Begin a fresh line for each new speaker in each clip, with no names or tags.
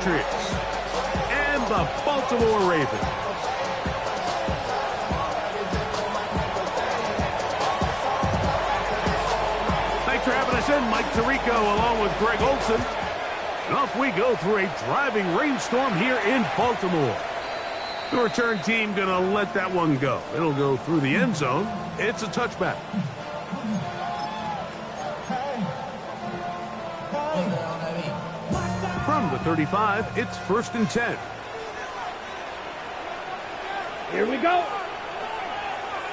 Patriots and the Baltimore Ravens. Thanks for having us in, Mike Tirico, along with Greg Olson. And off we go through a driving rainstorm here in Baltimore. The return team going to let that one go. It'll go through the end zone. It's a touchback. From the 35, it's 1st and 10.
Here we go.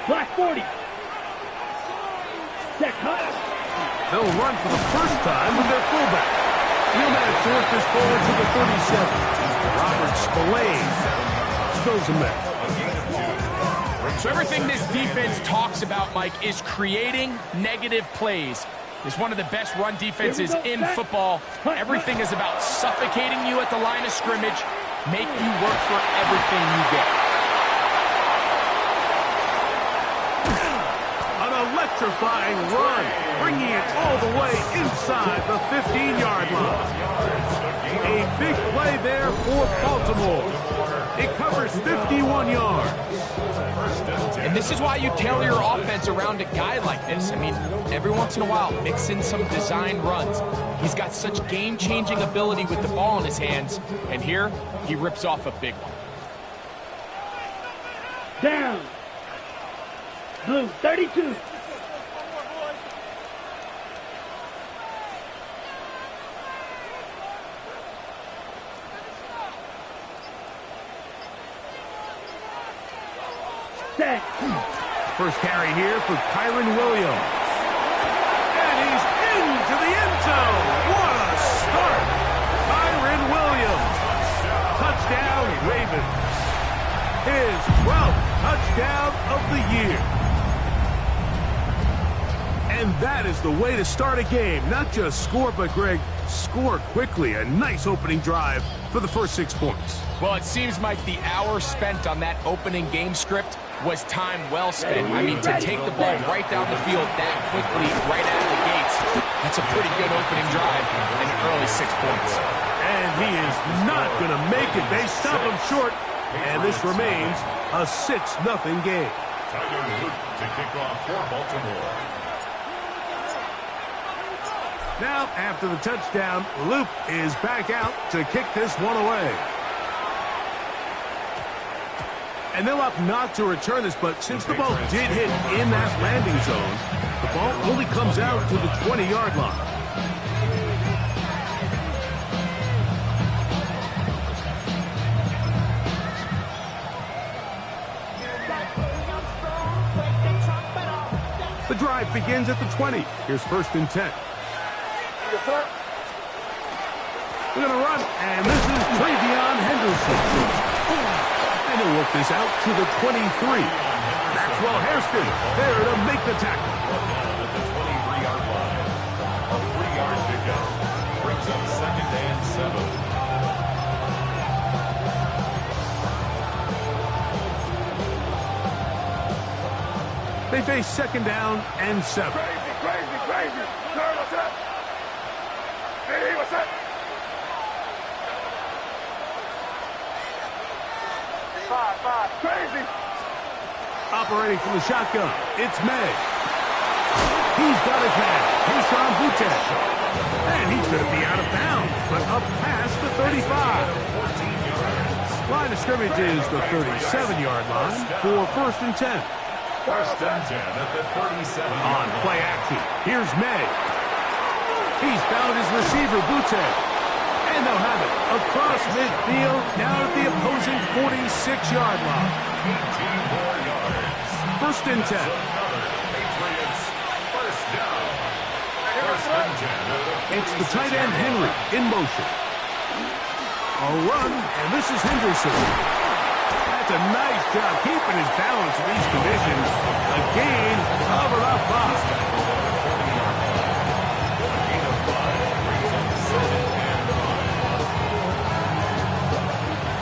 Black 40. Check high.
They'll run for the first time with their fullback. He'll manage to work this forward to the 37. Robert Spillane goes him there.
So everything this defense talks about, Mike, is creating negative plays. It's one of the best run defenses in football. Everything is about suffocating you at the line of scrimmage, make you work for everything you get.
An electrifying run, bringing it all the way inside the 15-yard line. A big play there for Baltimore. It covers 51 yards.
And this is why you tailor your offense around a guy like this. I mean, every once in a while, mix in some design runs. He's got such game-changing ability with the ball in his hands. And here, he rips off a big one.
Down. Blue 32. Set.
First carry here for Kyron Williams. And he's into the end zone. What a start. Kyron Williams. Touchdown, Ravens. His 12th touchdown of the year. And that is the way to start a game. Not just score, but, Greg, score quickly. A nice opening drive for the first 6 points.
Well, it seems like the hour spent on that opening game script was time well spent. I mean, to take the ball right down the field that quickly, right out of the gates, that's a pretty good opening drive and early 6 points.
And he is not going to make it. They stop him short, and this remains a 6-0 game.
Tyler Luke to kick off for Baltimore.
Now, after the touchdown, Luke is back out to kick this one away. And they'll opt not to return this, but since the ball did hit in that landing zone, the ball only comes out to the 20-yard line. The drive begins at the 20. Here's 1st and 10. We're going to run, and this is Travion Henderson. And he'll work this out to the 23. Maxwell Hairston there to make the tackle.
At the 23-yard line. A 3-yard pickup. Brings up 2nd and 7.
They face 2nd down and 7.
Crazy. Sir, what's up? Hey, what's up? 5. Crazy.
Operating from the shotgun, it's May. He's got his man, Keyshawn Boutte. And he's going to be out of bounds, but up past the 35. Line of scrimmage is the 37-yard line for 1st and 10.
1st and 10 at the 37.
On play action, here's May. He's found his receiver, Boutte. And they'll have it across midfield, down at the opposing 46-yard line.
18 more yards.
1st and 10.
Patriots, 1st down. 1st and 10.
It's the tight end, Henry, in motion. A run, and this is Henderson. That's a nice job keeping his balance in these conditions. A gain of about 5.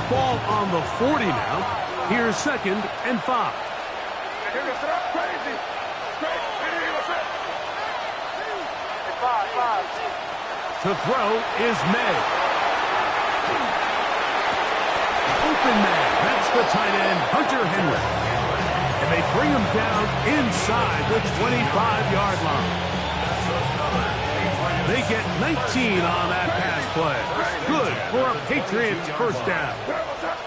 Ball on the 40 now. Here's 2nd and 5.
Crazy. Hey, what's up? 5.
To throw is May. Hunter Henry. And they bring him down inside the 25-yard line. They get 19 on that pass play. Good for a Patriots first down.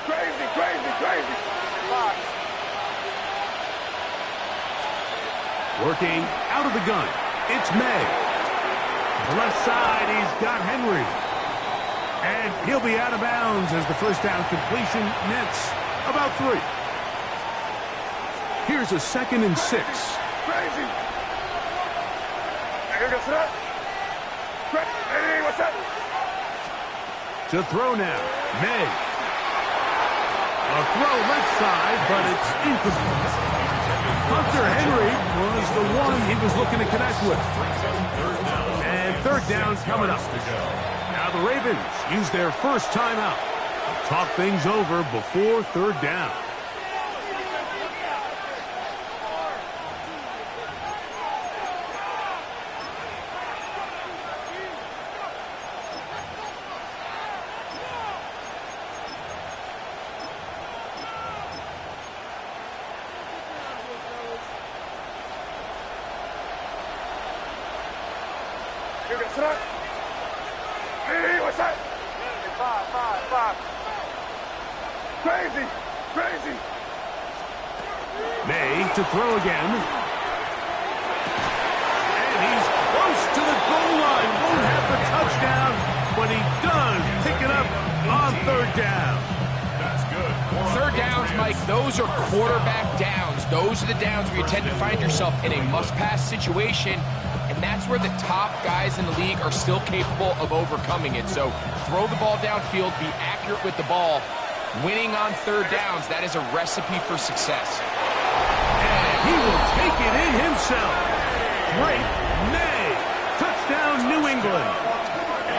Crazy, crazy, crazy.
Working out of the gun, it's May. To the left side, he's got Henry. And he'll be out of bounds as the first down completion nets about 3. Here's a 2nd and 6.
Crazy. Here goes that. Hey, what's that?
To throw now, May. A throw left side, but it's incomplete. Hunter Henry was the one he was looking to connect with. And third down's coming up. Now the Ravens use their first timeout. Talk things over before third down.
Here goes that. Hey, what's that? 5. Crazy, crazy.
May to throw again. And he's close to the goal line. Won't have the touchdown, but he does pick it up on third down.
That's good.
Third downs, Mike, those are quarterback downs. Those are the downs where you tend to find yourself in a must-pass situation, and that's where the top guys in the league are still capable of overcoming it. So throw the ball downfield, be accurate with the ball. Winning on third downs, that is a recipe for success.
And he will take it in himself. Great May. Touchdown, New England.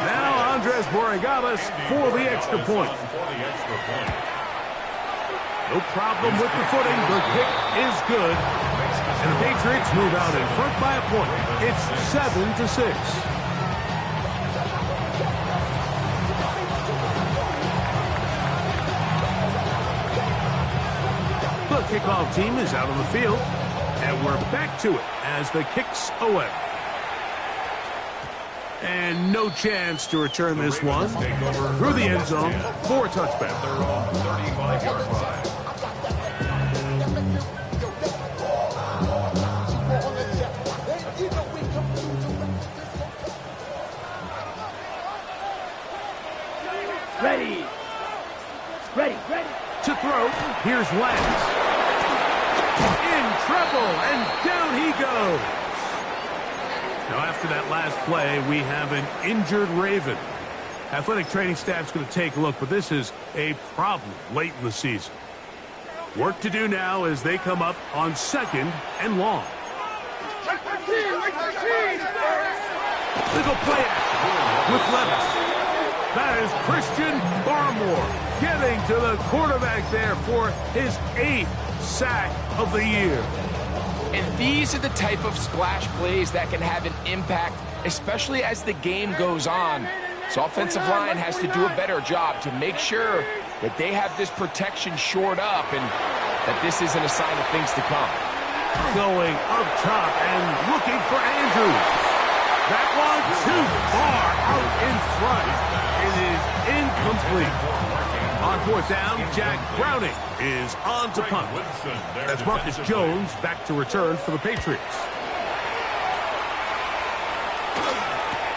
Now Andres Borregales for the extra point. No problem with the footing. The kick is good. And the Patriots move out in front by a point. It's 7-6. The kickoff team is out on the field. And we're back to it as the kick's away. And no chance to return this one through the end zone for a touchback.
They're on 35-yard line.
Ready.
To throw, here's Lance. In trouble, and down he goes. Now, after that last play, we have an injured Raven. Athletic training staff's going to take a look, but this is a problem late in the season. Work to do now as they come up on 2nd and long. Little play action with Levis. That is Christian Barmore getting to the quarterback there for his 8th sack of the year.
And these are the type of splash plays that can have an impact, especially as the game goes on. So offensive line has to do a better job to make sure that they have this protection shored up and that this isn't a sign of things to come.
Going up top and looking for Andrews. That one too far out in front. It is incomplete. On 4th down, Jack Browning is on to punt. That's Marcus Jones back to return for the Patriots.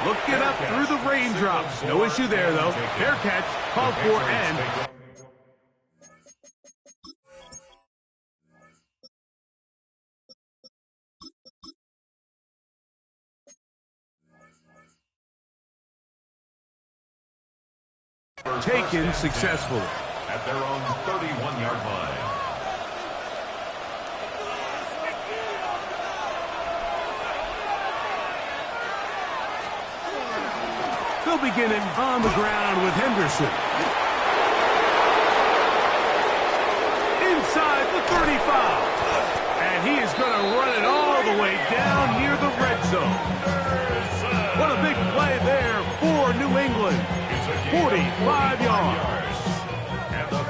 Looking up through the raindrops. No issue there, though. Fair catch, called for, and taken successfully.
At their own 31-yard line.
They'll begin it on the ground with Henderson. Inside the 35. And he is going to run it all the way down near the red zone. What a big play there for New England. 45 yards.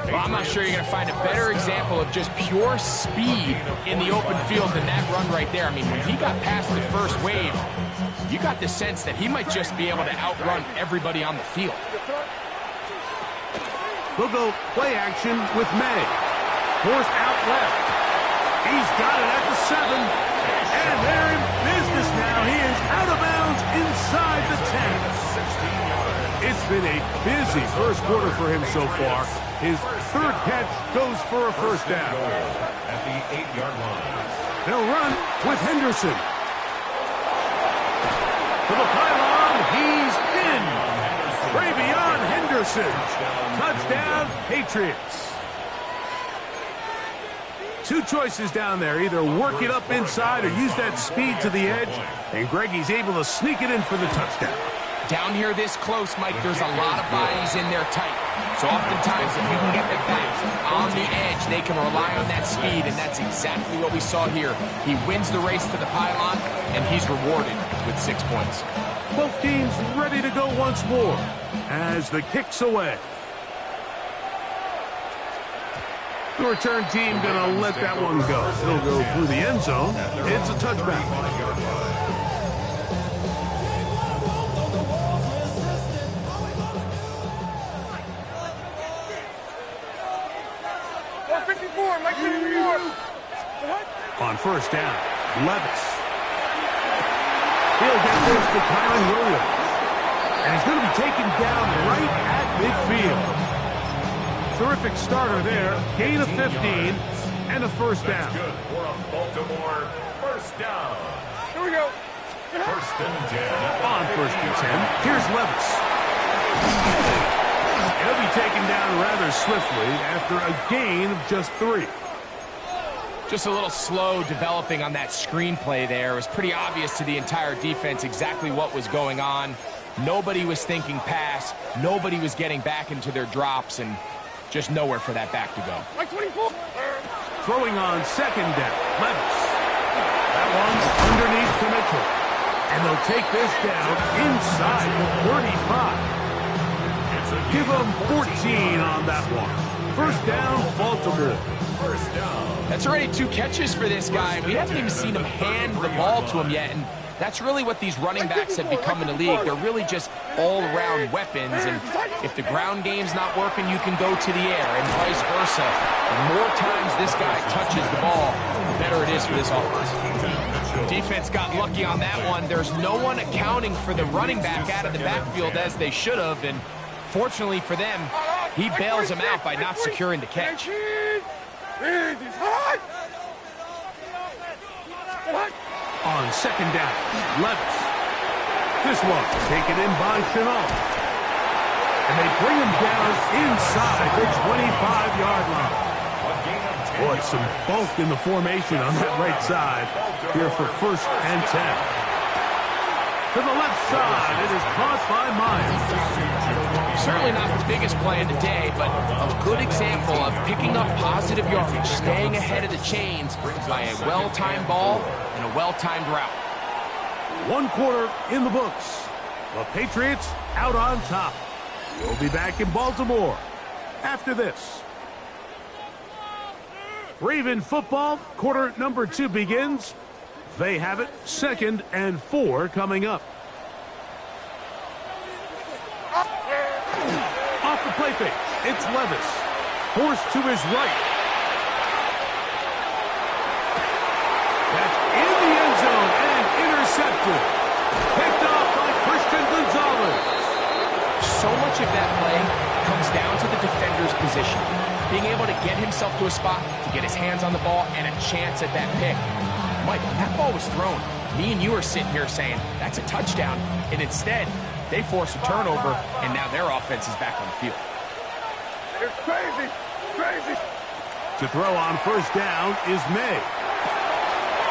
Well, I'm not sure you're going to find a better example of just pure speed in the open field than that run right there. I mean, when he got past the first wave, you got the sense that he might just be able to outrun everybody on the field.
We'll go play action with May. Forced out left. He's got it at the 7. And they're in business now. He is out of bounds inside the 10. It's been a busy first quarter for him so far. His third catch goes for a first down.
At the 8-yard line.
They'll run with Henderson. To the pylon, he's in. Ravion Henderson. Touchdown, Patriots. Two choices down there. Either work it up inside or use that speed to the edge. And Greggy's able to sneak it in for the touchdown.
Down here this close, Mike, there's a lot of bodies in there tight. So oftentimes, if you can get them back on the edge, they can rely on that speed, and that's exactly what we saw here. He wins the race to the pylon, and he's rewarded with 6 points.
Both teams ready to go once more as the kick's away. The return team going to let that one go. It'll go through the end zone. It's a touchback.
54, Mike 54.
On first down, Levis. He'll get this to Kyron Williams. And he's going to be taken down right at midfield. Terrific starter there. Gain of 15 and a first down.
Good for a Baltimore first down.
Here we go.
First and 10.
On first and 10, here's Levis. He'll be taken down rather swiftly after a gain of just 3.
Just a little slow developing on that screenplay there. It was pretty obvious to the entire defense exactly what was going on. Nobody was thinking pass. Nobody was getting back into their drops, and just nowhere for that back to go.
Mike 24.
Throwing on second down, Levis. That one's underneath to Mitchell. And they'll take this down inside the 35. Give them 14 on that one. First down, Baltimore.
First down.
That's already 2 catches for this guy. We haven't even seen him hand the ball to him yet, and that's really what these running backs have become in the league. They're really just all-around weapons, and if the ground game's not working, you can go to the air, and vice versa. The more times this guy touches the ball, the better it is for this offense. Defense got lucky on that one. There's no one accounting for the running back out of the backfield as they should have, and fortunately for them, he bails them out by not securing the catch.
On second down, Levis. This one taken in by Chenault. And they bring him down inside the 25-yard line. Boy, some bulk in the formation on that right side here for first and 10. To the left side, it is caught by Myers.
Certainly not the biggest play of the day, but a good example of picking up positive yardage, staying ahead of the chains by a well-timed ball and a well-timed route.
1 quarter in the books. The Patriots out on top. We'll be back in Baltimore after this. Raven football, quarter number 2 begins. They have it, 2nd and 4 coming up. Off the play fake, it's Levis. Forced to his right. That's in the end zone and intercepted. Picked off by Christian Gonzalez.
So much of that play comes down to the defender's position. Being able to get himself to a spot, to get his hands on the ball, and a chance at that pick. Mike, when that ball was thrown, me and you are sitting here saying, that's a touchdown. And instead, they force a turnover, and now their offense is back on the field.
It's crazy. Crazy.
To throw on first down is May.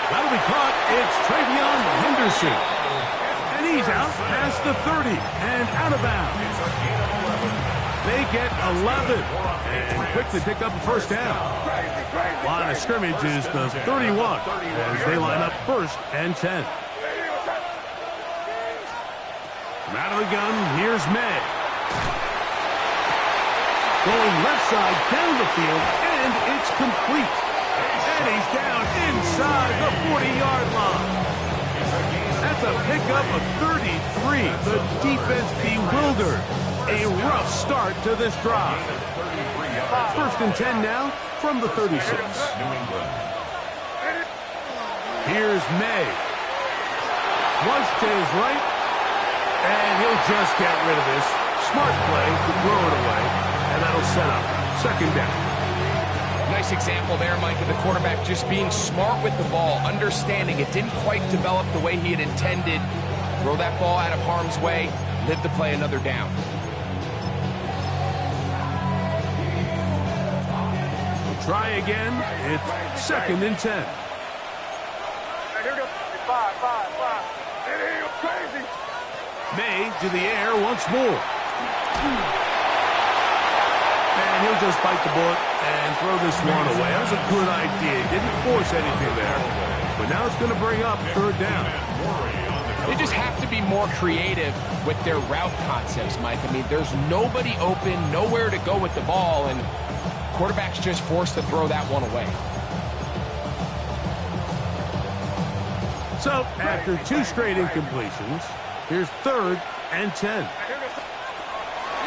That'll be caught. It's Travion Henderson. And he's out past the 30 and out of bounds. They get 11 and quickly pick up a first down. Line of scrimmage is the 31 as they line up first and 10. From out of the gun, here's May. Going left side down the field, and it's complete. And he's down inside the 40-yard line. That's a pickup of 33. The defense bewildered. A rough start to this drive. 1st and 10 now from the 36. Here's May. Flush to his right, and he'll just get rid of this. Smart play to throw it away, and that'll set up 2nd down.
Nice example there, Mike, of the quarterback just being smart with the ball, understanding it didn't quite develop the way he had intended. Throw that ball out of harm's way, live to play another down.
Try again. It's 2nd and 10.
Here we go. 5. Crazy.
May to the air once more. And he'll just bite the bullet and throw this one away. That was a good idea. He didn't force anything there. But now it's going to bring up 3rd down.
They just have to be more creative with their route concepts, Mike. I mean, there's nobody open, nowhere to go with the ball, and quarterback's just forced to throw that one away.
So, after 2 straight incompletions, here's 3rd and 10.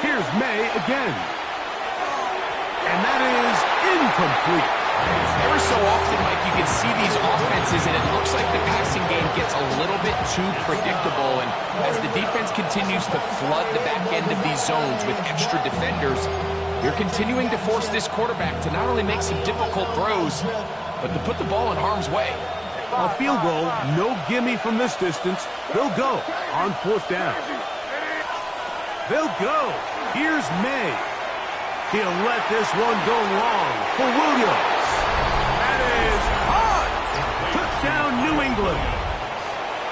Here's May again. And that is incomplete.
Every so often, Mike, you can see these offenses, and it looks like the passing game gets a little bit too predictable. And as the defense continues to flood the back end of these zones with extra defenders, you're continuing to force this quarterback to not only make some difficult throws, but to put the ball in harm's way.
A field goal, no gimme from this distance. They'll go on 4th down. They'll go. Here's May. He'll let this one go long for Williams. That is hard. Touchdown, New England.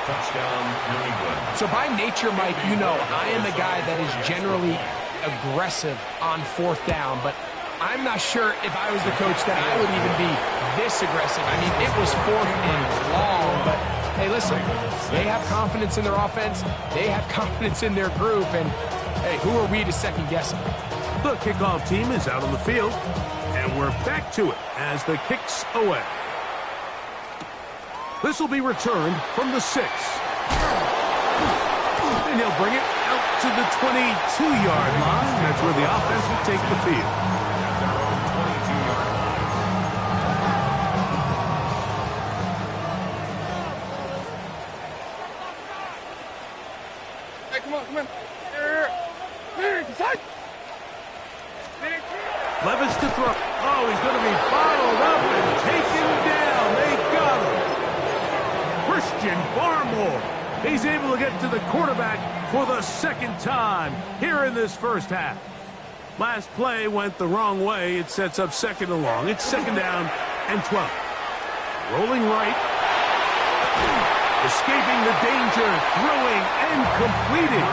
Touchdown, New England.
So by nature, Mike, you know I am a guy that is generally aggressive on 4th down, but I'm not sure if I was the coach that I would even be this aggressive. I mean, it was 4th and long, but hey, listen, they have confidence in their offense. They have confidence in their group, and hey, who are we to second guess them?
The kickoff team is out on the field, and we're back to it as the kick's away. This will be returned from the 6. And he'll bring it out to the 22-yard line. That's where the offense will take the field.
Hey, come on. Here. Inside.
Levis to throw. Oh, he's going to be bottled up and taken down. They got him. Christian Barmore. He's able to get to the quarterback for the 2nd time here in this 1st half. Last play went the wrong way. It sets up 2nd and long. It's 2nd down and 12. Rolling right. Escaping the danger. Throwing and completing.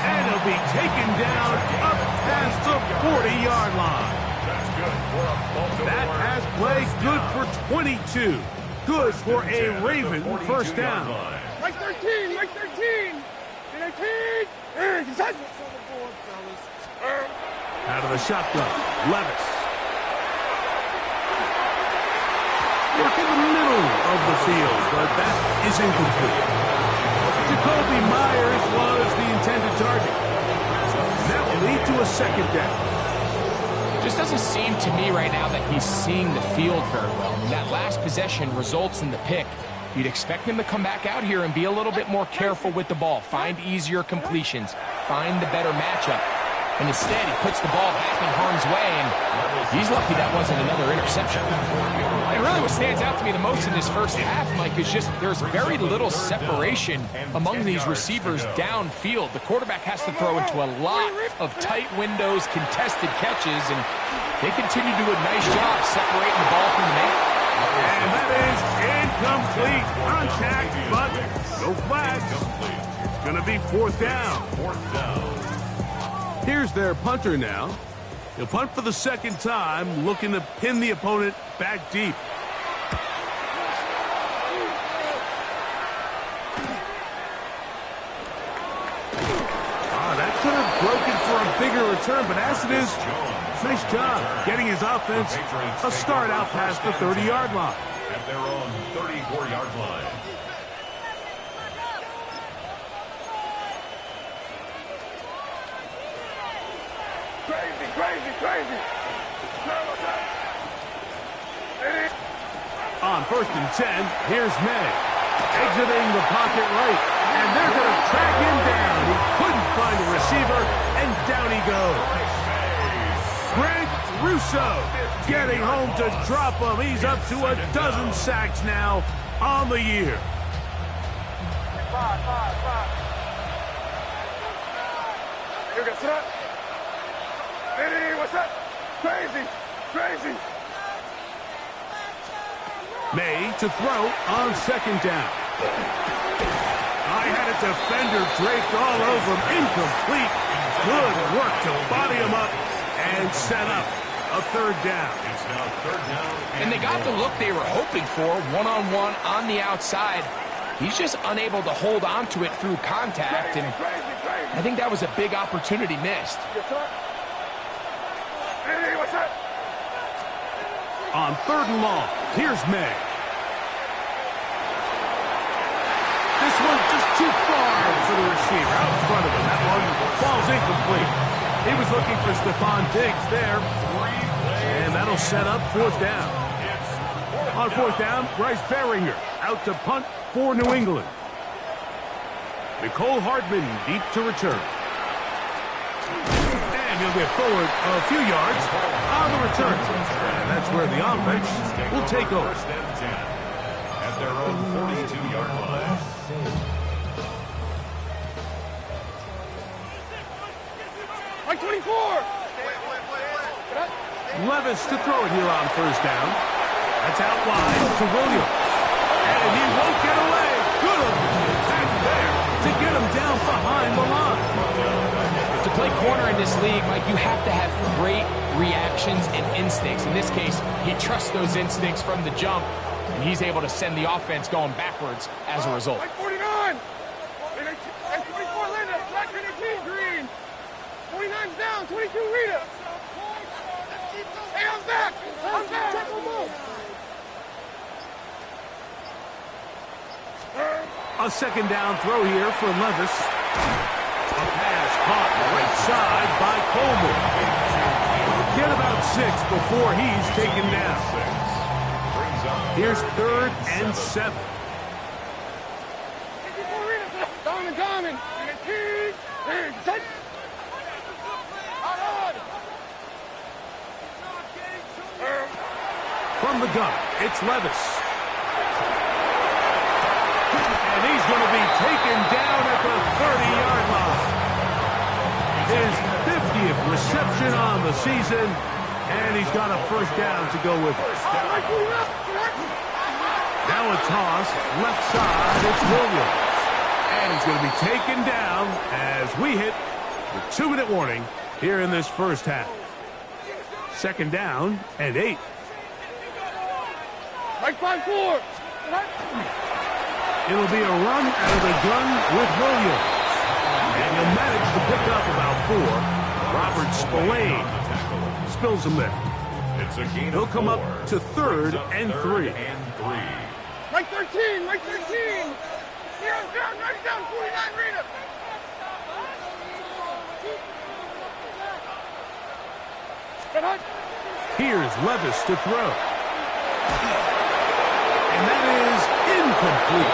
And he'll be taken down up past the 40-yard line. That pass play good for 22. Good for a Raven 1st down.
Mike 13. 19. Inside.
Out of the shotgun, Levis. Work in the middle of the field, but that is incomplete. Jacoby Myers was the intended target. That will lead to a 2nd down.
Just doesn't seem to me right now that he's seeing the field very well. I mean, that last possession results in the pick. You'd expect him to come back out here and be a little bit more careful with the ball, find easier completions, find the better matchup. And instead, he puts the ball back in harm's way, and he's lucky that wasn't another interception. And really what stands out to me the most in this 1st half, Mike, is just there's very little separation among these receivers downfield. The quarterback has to throw into a lot of tight windows, contested catches, and they continue to do a nice job separating the ball from the man.
And that is incomplete. Contact, but no flags. It's going to be 4th down.
4th down.
Here's their punter now. He'll punt for the 2nd time, looking to pin the opponent back deep. That could have broken for a bigger return, but as it is, Nice job getting his offense a start out past the 30-yard line.
At their own 34-yard line.
Crazy, crazy, crazy.
On 1st and 10, here's May. Exiting the pocket right. And they're going to track him down. He couldn't find a receiver, and down he goes. Greg Russo getting home to drop him. He's up to a dozen sacks now on the year.
You got set. Hey, what's that? Crazy, crazy.
May to throw on 2nd down. I had a defender draped all over him. Incomplete. Good work to body him up and set up a 3rd down.
It's now 3rd down.
And they got the look they were hoping for, one-on-one on the outside. He's just unable to hold on to it through contact, and I think that was a big opportunity missed.
Hey, what's that?
On 3rd and long, here's May. This one's just too far for the receiver out in front of him. That one falls incomplete. He was looking for Stephon Diggs there, and that'll set up 4th down. On 4th down, Bryce Baringer out to punt for New England. Nicole Hardman deep to return. And he'll get forward a few yards on the return. And that's where the offense will take over.
1st and 10 at their own 42-yard line.
Like 24.
Levis to throw it here on 1st down. That's out wide to Williams. And he won't get away. Good attack there to get him down behind the line.
To play corner in this league, Mike, you have to have great reactions and instincts. In this case, he trusts those instincts from the jump, and he's able to send the offense going backwards as a result.
Like 49. Like 24, Linda. Black 18, green. 49's down. 22, Rita. Hey, I'm back. I'm back. Check them out.
A 2nd down throw here for Levis. A pass caught right side by Coleman. Get about 6 before he's taken down. Here's 3rd and 7.
Diamond. Set.
From the gun, it's Levis. And he's going to be taken down at the 30-yard line. His 50th reception on the season, and he's got a 1st down to go with it. Now a toss, left side, it's Williams. And he's going to be taken down as we hit the 2-minute warning here in this 1st half. 2nd down and 8.
Like 5-4.
It'll be a run out of the gun with Williams. And he'll manage to pick up about 4. Robert Spillane spills him there.
It's a gain
He'll
of
come
4.
up to 3rd and 3.
Like 13. Like 13. Here, down, right down. 49, Rita.
Here's Levis to throw. And that is incomplete.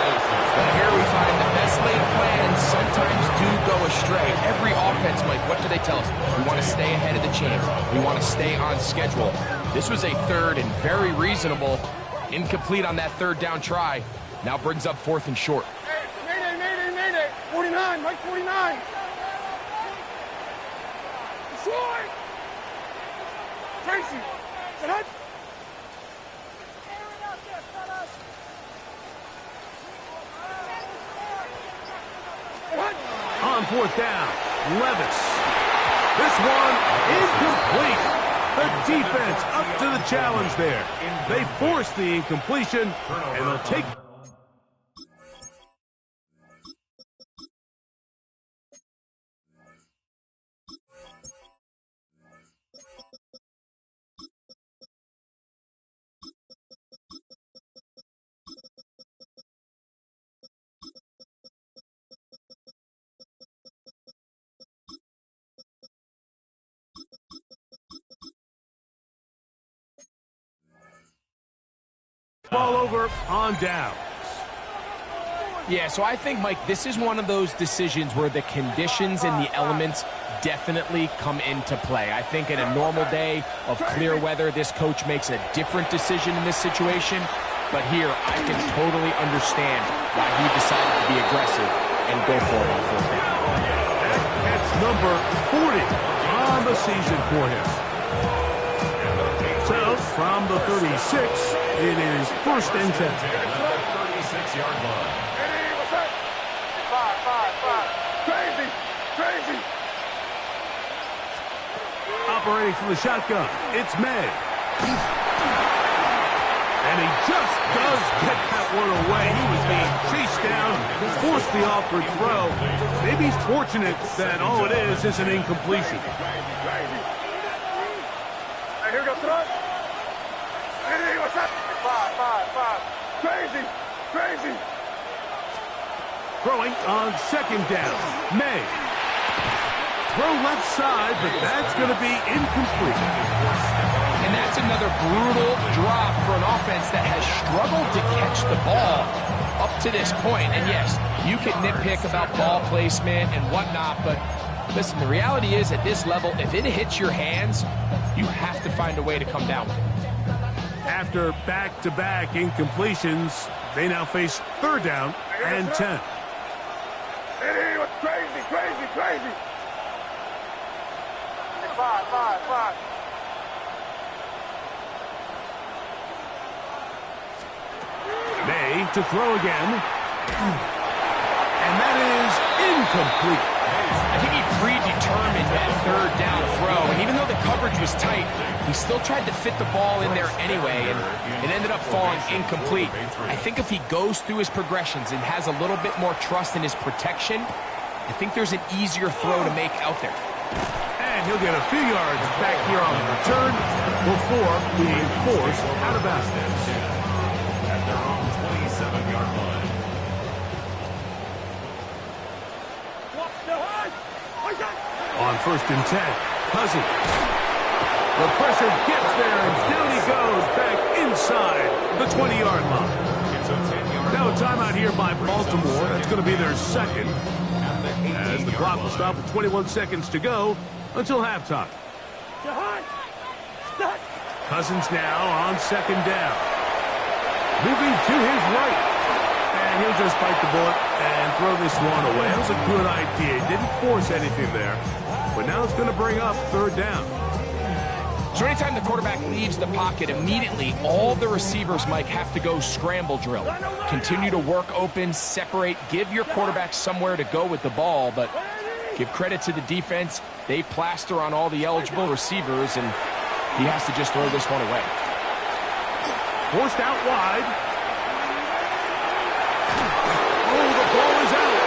But here we find the best laid plans sometimes do go astray. Every offense, Mike, what do they tell us? We want to stay ahead of the chains. We want to stay on schedule. This was a 3rd and very reasonable. Incomplete on that 3rd down try. Now brings up 4th and short.
Hey, mayday, mayday, mayday. 49, Mike 49. Destroy. Tracy. Set up.
On 4th down, Levis. This one incomplete. The defense up to the challenge there. They force the incompletion, and they'll take Ball over on down.
Yeah, so I think, Mike, this is one of those decisions where the conditions and the elements definitely come into play. I think in a normal day of clear weather, this coach makes a different decision in this situation. But here, I can totally understand why he decided to be aggressive and go for it on fourth down.
That's number 40 on the season for him. So, from the 36, it is 1st and 10.
36-yard line.
Five. Crazy.
Operating from the shotgun, it's May. And he just does get that one away. He was being chased down, forced the awkward throw. Maybe he's fortunate that all it is an incompletion.
Hey, here we go, thrust. Hey, what's up? Five. Crazy.
Throwing on 2nd down, May. Throw left side, but that's going to be incomplete.
And that's another brutal drop for an offense that has struggled to catch the ball up to this point. And yes, you can nitpick about ball placement and whatnot, but listen, the reality is at this level, if it hits your hands, you have to find a way to come down with it.
After back-to-back incompletions, they now face 3rd down and 10.
Hey, what's crazy. Five.
May to throw again. And that is incomplete.
I think he predetermined that 3rd down throw, and even though the coverage was tight, he still tried to fit the ball in there anyway, and it ended up falling incomplete. I think if he goes through his progressions and has a little bit more trust in his protection, I think there's an easier throw to make out there.
And he'll get a few yards back here on the return before being forced out of bounds.
At their own 27-yard line.
On 1st and 10, Cousins. The pressure gets there, and down he goes back inside the 20-yard line.
It's a 10-yard
Now a timeout here by Baltimore. That's going to be their 2nd, as the clock will stop with 21 seconds to go until halftime. Cousins now on 2nd down. Moving to his right. And he'll just bite the bullet and throw this one away. That was a good idea. He didn't force anything there. But now it's going to bring up 3rd down.
So anytime the quarterback leaves the pocket, immediately all the receivers, Mike, have to go scramble drill. Continue to work open, separate, give your quarterback somewhere to go with the ball, but give credit to the defense. They plaster on all the eligible receivers, and he has to just throw this one away.
Forced out wide. Oh, the ball is out.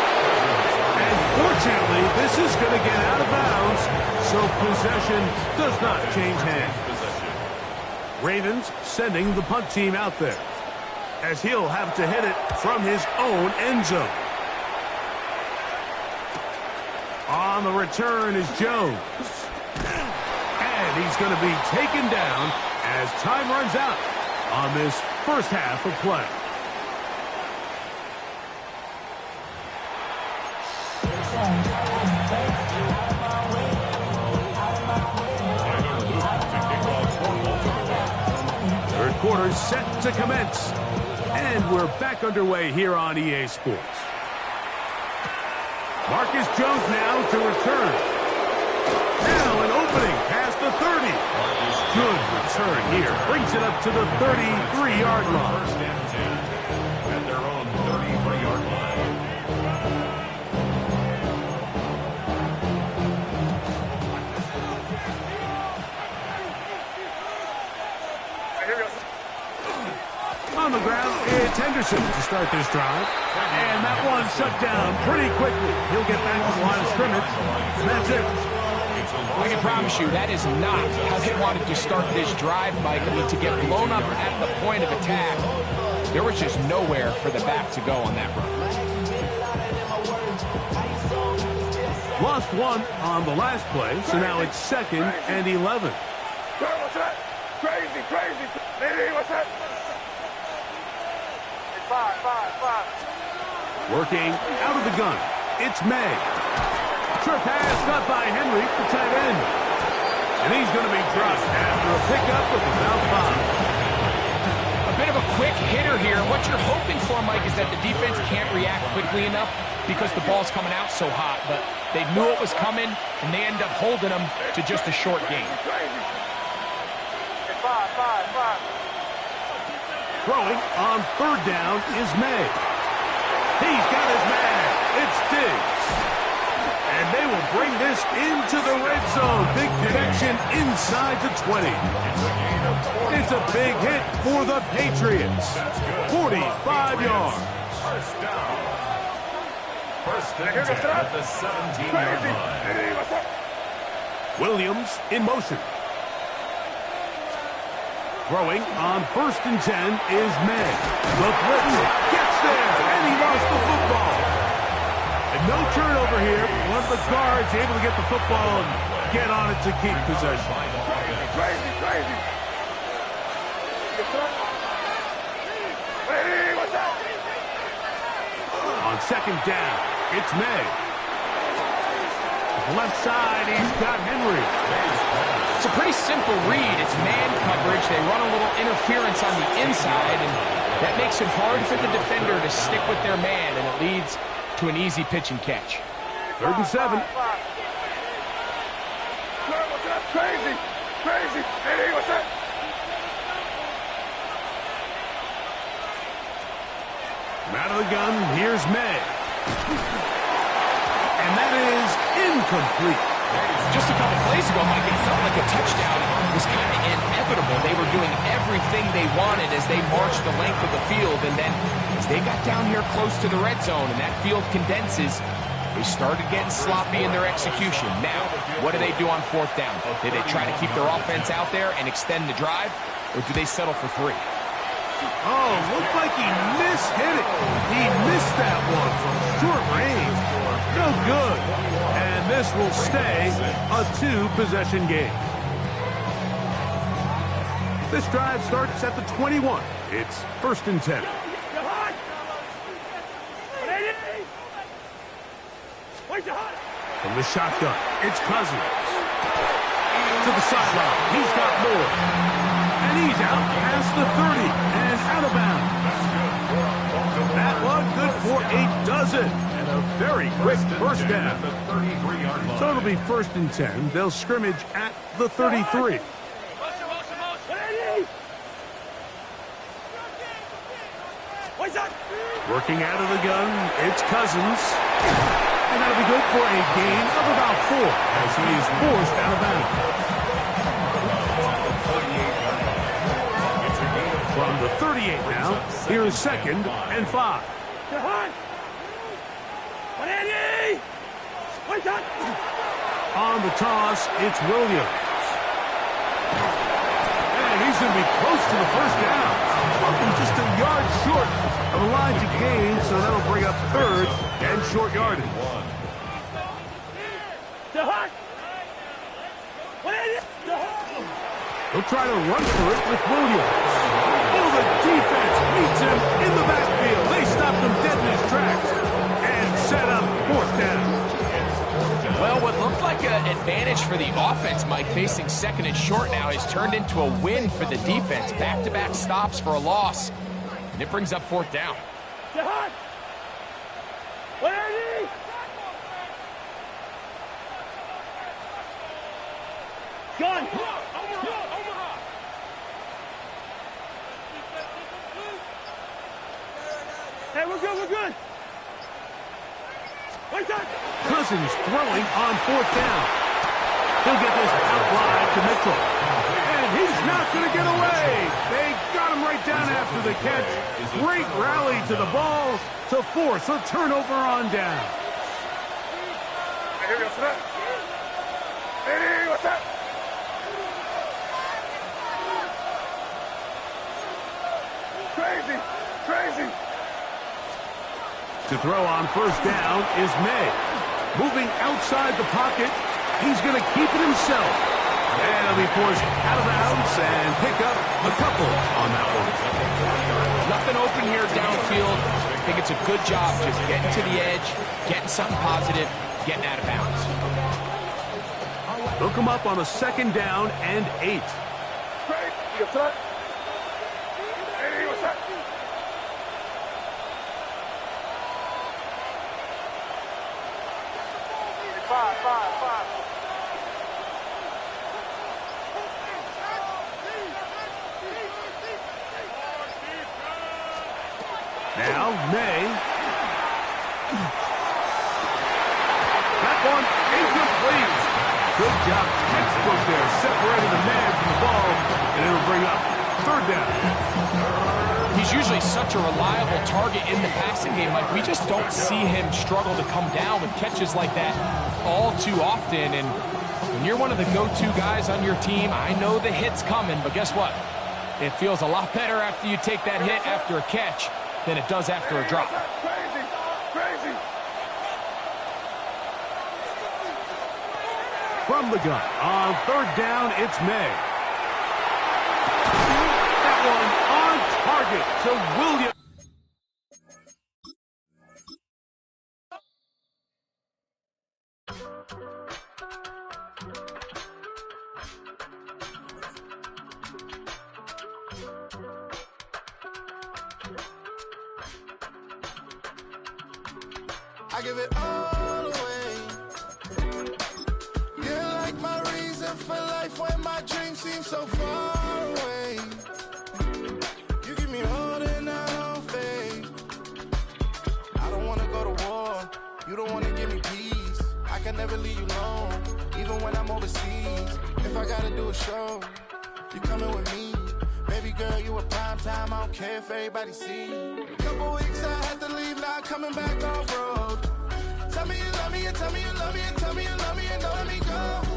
And fortunately, this is going to get out of bounds, so possession does not change hands. Ravens sending the punt team out there, as he'll have to hit it from his own end zone. On the return is Jones. And he's going to be taken down as time runs out on this 1st half of play. Third quarter set to commence. And we're back underway here on EA Sports. Marcus Jones now to return. Now an opening past the 30. Good return here. Brings it up to the 33-yard line.
1st and 10 at their own 33-yard line.
On the ground, it's Henderson to start this drive. And that one shut down pretty quickly. He'll get back to the line of scrimmage. And that's it.
I can promise you that is not how they wanted to start this drive, Mike. I mean, to get blown up at the point of attack, there was just nowhere for the back to go on that run.
Lost one on the last play, so now it's 2nd and 11.
What's that? Crazy. Hey, what's that?
Working out of the gun. It's May. Short pass caught by Henry, the tight end. And he's going to be dropped after a pickup of about 5.
A bit of a quick hitter here. What you're hoping for, Mike, is that the defense can't react quickly enough because the ball's coming out so hot. But they knew it was coming, and they end up holding them to just a short gain.
Throwing on 3rd down is May. He's got his man. It's Diggs. And they will bring this into the red zone. Big connection inside the 20. It's a big hit for the Patriots. 45 yards.
First down. First and 10 at the 17-yard line.
Williams in motion. Throwing on 1st and 10 is May. The blitz gets there, and he lost the football. And no turnover here. One of the guards able to get the football and get on it to keep possession.
Crazy.
On 2nd down, it's May. To the left side, he's got Henry.
It's a pretty simple read. It's man coverage. They run a little interference on the inside, and that makes it hard for the defender to stick with their man, and it leads to an easy pitch and catch.
3rd and 7.
Crazy. Hey, what's that?
Out of the gun, here's May. And that is incomplete.
Just a couple plays ago, Mike, it felt like a touchdown was kind of inevitable. They were doing everything they wanted as they marched the length of the field, and then as they got down here close to the red zone and that field condenses, they started getting sloppy in their execution. Now, what do they do on 4th down? Do they try to keep their offense out there and extend the drive, or do they settle for 3?
Oh, looked like he mishit it. He missed that one from short range. No good. And this will stay a 2-possession game. This drive starts at the 21. It's 1st and 10. From the shotgun, it's Cousins. To the sideline, he's got more. And he's out past the 30 and out of bounds. That one good for a dozen and a very quick first down. So it'll be 1st and 10. They'll scrimmage at the 33. Working out of the gun, it's Cousins. And that'll be good for a gain of about 4 as he is forced out of bounds. From the 38 now, here is 2nd and 5. On the toss, it's Williams. And he's going to be close to the first down. Looking just a yard short of the line to gain, so that'll bring up 3rd and short yardage. He'll try to run for it with Williams. Oh, the defense meets him in the backfield. They stopped him dead in his tracks and set up 4th down.
Well, what looked like an advantage for the offense, Mike, facing 2nd and short now, has turned into a win for the defense. Back-to-back stops for a loss. And it brings up 4th down.
Gun! Hey, we're good.
Cousins throwing on 4th down. He'll get this out wide to Mitchell. And he's not going to get away. They got him right down after the catch. Great rally to the ball to force a turnover on down.
Hey, what's that? Crazy.
To throw on 1st down is May. Moving outside the pocket, he's going to keep it himself. And he'll be forced out of bounds and pick up a couple on that one.
Nothing open here downfield. I think it's a good job just getting to the edge, getting something positive, getting out of bounds.
Hook him up on a 2nd down and 8. Now, May. That one incomplete. Good job, textbook there, separating the man from the ball, and it'll bring up 3rd down.
He's usually such a reliable target in the passing game. Like, we just don't see him struggle to come down with catches like that all too often. And when you're one of the go-to guys on your team, I know the hit's coming, but guess what? It feels a lot better after you take that hit after a catch than it does after a drop.
Crazy.
From the gun, on 3rd down, it's May. That one on target to Williams.
I give it all away. You're like my reason for life when my dreams seem so far away. You give me all that I don't fade. I don't wanna go to war. You don't wanna give me peace. I can never leave you alone, even when I'm overseas. If I gotta do a show, you coming with me. Baby girl, you a prime time. I don't care if everybody see. Couple weeks I had to leave, now coming back off road. Tell me you love me and tell me you love me and tell me you love me and don't let me go.